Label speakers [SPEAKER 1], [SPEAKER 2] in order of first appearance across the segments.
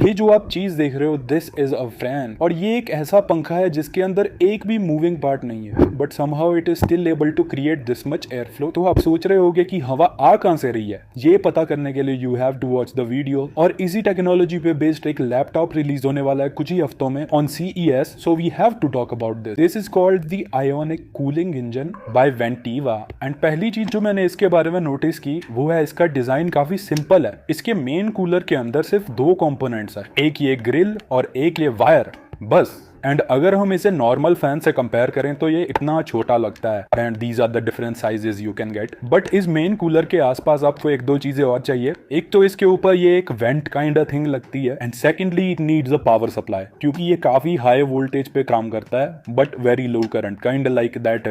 [SPEAKER 1] ये जो आप चीज देख रहे हो दिस इज अ फैन, और ये एक ऐसा पंखा है जिसके अंदर एक भी मूविंग पार्ट नहीं है, but somehow it is still able to create this much air flow. तो आप सोच रहे होगे कि हवा आ कहां से रही है, ये पता करने के लिए you have to watch the video. और इसी टेक्नोलॉजी पे बेस्ड एक लैपटॉप रिलीज होने वाला है कुछ ही हफ्तों में on CES, so we have to talk about this. This is called the ionic cooling engine by Ventiva. And पहली चीज जो मैंने इसके बारे में नोटिस की वो है इसका डिजाइन काफी सिंपल है। इसके मेन कूलर के अंदर सिर्फ दो कंपोनेंट्स है, एक ये ग्रिल और एक ये वायर, बस। एंड अगर हम इसे नॉर्मल फैन से कंपेयर करें तो ये इतना छोटा लगता है, and these are the different sizes you can get. But इस मेन कूलर के आसपास आपको एक दो चीजें और चाहिए। एक तो इसके ऊपर ये एक वेंट काइंड ऑफ थिंग लगती है, and secondly it needs a power supply, क्योंकि ये काफी हाई वोल्टेज पे काम करता है but very low current, kind like that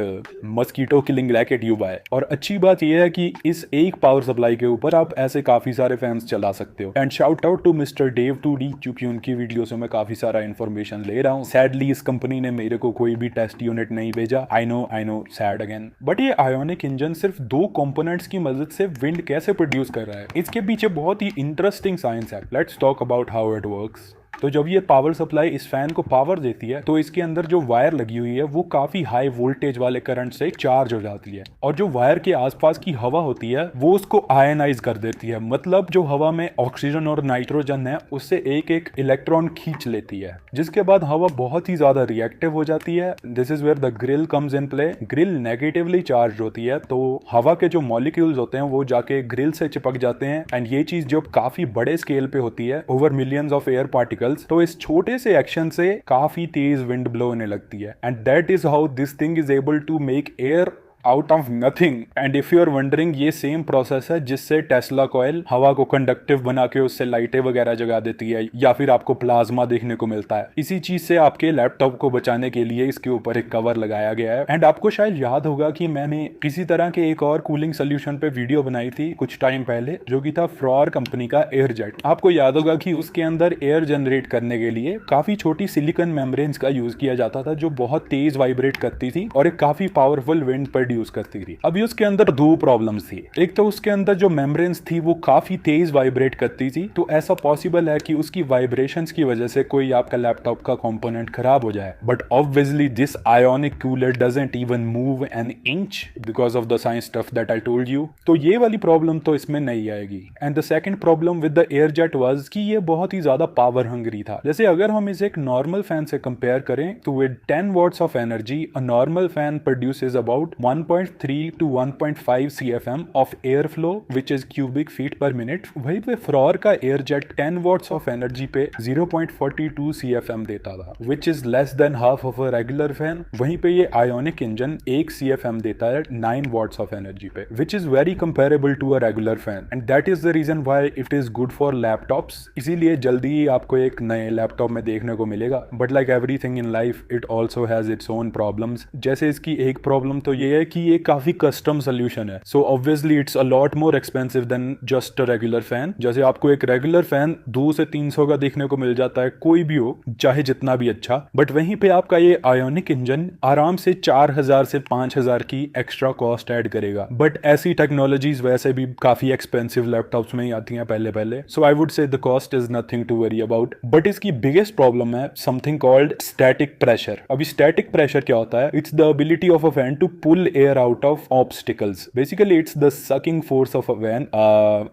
[SPEAKER 1] mosquito killing racket you buy. और अच्छी बात यह है कि इस एक पावर सप्लाई के ऊपर आप ऐसे काफी सारे फैंस चला सकते हो। And shout out to mister Dave 2D, क्योंकि उनकी वीडियो से मैं काफी सारा इन्फॉर्मेशन ले रहा हूँ। सैडली इस कंपनी ने मेरे को कोई भी टेस्ट यूनिट नहीं भेजा। I know sad again. But ये आयोनिक इंजन सिर्फ दो कंपोनेंट्स की मदद से विंड कैसे प्रोड्यूस कर रहा है, इसके पीछे बहुत ही इंटरेस्टिंग साइंस है। Let's talk about how it works. तो जब ये पावर सप्लाई इस फैन को पावर देती है तो इसके अंदर जो वायर लगी हुई है वो काफी हाई वोल्टेज वाले करंट से चार्ज हो जाती है, और जो वायर के आसपास की हवा होती है वो उसको आयनाइज कर देती है। मतलब जो हवा में ऑक्सीजन और नाइट्रोजन है उससे एक एक इलेक्ट्रॉन खींच लेती है, जिसके बाद हवा बहुत ही ज्यादा रिएक्टिव हो जाती है। This is where the grill comes in play. Grill negatively charge होती है, तो हवा के जो मॉलिक्यूल्स होते हैं वो जाके ग्रिल से चिपक जाते हैं, एंड ये चीज जो काफी बड़े स्केल पे होती है, over millions of air particles, तो इस छोटे से एक्शन से काफी तेज विंड ब्लो होने लगती है। And that is how this thing is able to make air out of nothing. And if you are wondering, ये सेम प्रोसेस है जिससे टेस्ला कॉइल हवा को कंडक्टिव बना के उससे लाइटें वगैरह जगा देती है, या फिर आपको प्लाज्मा देखने को मिलता है। इसी चीज से आपके लैपटॉप को बचाने के लिए इसके ऊपर एक कवर लगाया गया है। एंड आपको शायद याद होगा कि मैंने किसी तरह के एक और कूलिंग सोल्यूशन पे वीडियो बनाई थी कुछ टाइम पहले, जो कि था फ्रॉर कंपनी का एयरजेट। आपको याद होगा कि उसके अंदर एयर जनरेट करने के लिए काफी छोटी सिलिकॉन मेम्ब्रेन्स का यूज किया जाता था, जो बहुत तेज वाइब्रेट करती थी और एक काफी पावरफुल विंड पर यूज करती थी। अभी उसके अंदर दो प्रॉब्लम्स थी। एक तो उसके अंदर जो मेम्ब्रेन्स थी वो काफी तेज वाइब्रेट करती थी, तो ऐसा पॉसिबल है कि उसकी वाइब्रेशंस की वजह से कोई आपका लैपटॉप का कंपोनेंट खराब हो जाए। But obviously this ionic cooler doesn't even move an inch because of the science stuff that I told you. तो ये वाली प्रॉब्लम तो इसमें नहीं आएगी। And the second problem with the airjet was कि ये बहुत ही ज्यादा पावर हंग्री था। जैसे अगर हम इसे एक नॉर्मल फैन से कंपेयर करें तो with 10 watts of energy a normal fan produces about 1.3 to 1.5 CFM of airflow which is cubic feet per minute। वहीं पे फ्रॉर का एयरजेट 10 वॉट्स ऑफ एनर्जी पे 0.42 CFM देता था, which is less than half of a regular fan। वहीं पे ये ionic engine 1 CFM देता है 9 वॉट्स ऑफ एनर्जी पे, which is very comparable to a regular fan and that is the reason why it is good for laptops। इसीलिए जल्दी ही आपको एक नए लैपटॉप में देखने को मिलेगा। But like everything in life it also has its own problems। जैसे इसकी एक प्रॉब्लम तो ये है कि ये काफी कस्टम सोल्यूशन है, so obviously it's a lot more expensive than just a regular fan. जैसे आपको एक रेगुलर फैन 200 से 300 का देखने को मिल जाता है, कोई भी हो चाहे जितना भी अच्छा, बट वहीं पे आपका ये आयोनिक इंजन आराम से 4000 से 5000 की एक्स्ट्रा कॉस्ट ऐड करेगा। बट ऐसी टेक्नोलॉजीज वैसे भी काफी एक्सपेंसिव लैपटॉप्स में ही आती हैं पहले, so I would say the cost is nothing to worry about. But इसकी बिगेस्ट प्रॉब्लम है समथिंग कॉल्ड स्टैटिक प्रेशर। अभी स्टैटिक प्रेशर क्या होता है? It's the ability of a fan to pull air out of obstacles। Basically, it's the sucking force of a fan।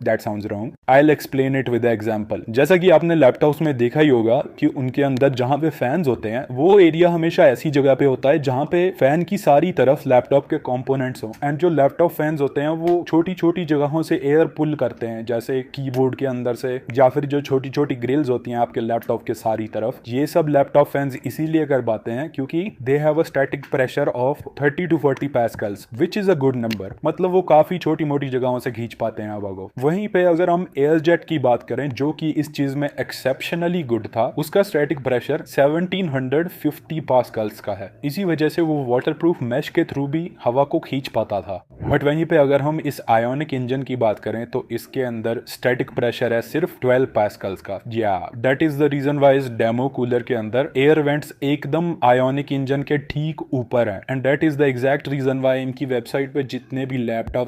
[SPEAKER 1] That sounds wrong। I'll explain it with an example। जैसा कि आपने laptops में देखा ही होगा कि उनके अंदर जहां पे फैंस होते हैं वो एरिया हमेशा ऐसी जगह पे होता है जहां पे फैन की सारी तरफ लैपटॉप के कंपोनेंट्स हो। एंड जो लैपटॉप फैंस होते हैं वो छोटी छोटी जगहों से एयर पुल करते हैं, जैसे कीबोर्ड के अंदर से, या फिर जो छोटी छोटी ग्रिल्स होती हैं आपके लैपटॉप के सारी तरफ। ये सब लैपटॉप फैंस इसीलिए कर पाते हैं क्योंकि they have a static pressure of 30 to 40 pascals, which is a good number. मतलब वो काफी छोटी मोटी जगहों से खींच पाते हैं हवा को। वहीं पे अगर हम एयरजेट की बात करें, जो कि इस चीज में एक्सेप्शनली गुड था, उसका स्टैटिक प्रेशर 1750 पास्कल्स का है। इसी वजह से वो वाटरप्रूफ मैश के थ्रू भी हवा को खींच पाता था। बट वहीं पे अगर हम इस आयोनिक इंजन की बात करें तो इसके अंदर स्टैटिक प्रेशर है सिर्फ 12 पास्कल्स का। या that is the reason why इस डेमो कूलर के अंदर एयर वेंट्स एकदम आयोनिक इंजन के ठीक ऊपर है। And that is the exact reason why इनकी वेबसाइट पे जितने भी लैपटॉप